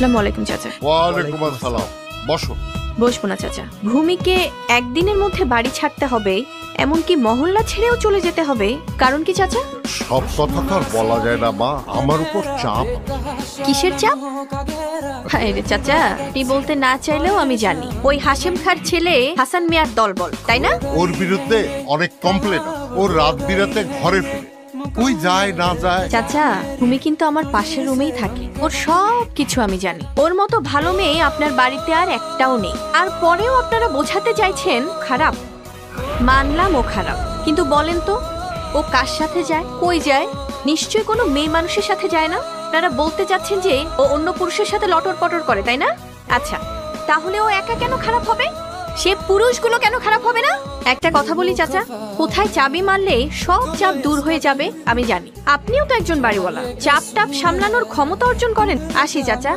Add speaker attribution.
Speaker 1: আসসালামু আলাইকুম চাচা।
Speaker 2: ওয়ালাইকুম আসসালাম। বসো।
Speaker 1: বসবো না চাচা, ভূমিকে একদিনের মধ্যে বাড়ি ছাড়তে হবে, এমনকি মহল্লা ছেড়েও চলে যেতে হবে। কারণ কি চাচা?
Speaker 2: সব কথা তো আর বলা যায় না মা, আমার উপর চাপ।
Speaker 1: কিসের চাপ? হায় রে চাচা, আপনি বলতে না চাইলেও আমি জানি ওই হাশেম খার ছেলে হাসান মিয়ার দলবল, তাই না?
Speaker 2: ওর বিরুদ্ধে অনেক কমপ্লেন। ওর রাত বিরাতে ঘরে ফিরে, ওই যায় না যায়।
Speaker 1: চাচা, ভূমি কিন্তু আমার পাশের রুমেই থাকে, ওর সব কিছু আমি জানি। ওর মতো ভালো মেয়ে আপনার বাড়িতে আর একটাও নেই, আর পরেও আপনারা বোঝাতে চাইছেন খারাপ। মানলাম ও খারাপ, কিন্তু বলেন তো ও কার সাথে যায়, কই যায়? নিশ্চয় কোনো মেয়ে মানুষের সাথে যায় না। আপনারা বলতে চাচ্ছেন যে ও অন্য পুরুষের সাথে লটর পটর করে, তাই না? আচ্ছা, তাহলে ও একা কেন খারাপ হবে? সে পুরুষগুলো কেন খারাপ হবে না? একটা কথা বলি চাচা, কোথায় চাবি মারলে সব চাপ দূর হয়ে যাবে আমি জানি। আপনিও তো একজন বাড়িওয়ালা, চাপ টাপ সামলানোর ক্ষমতা অর্জন করেন। আসি চাচা।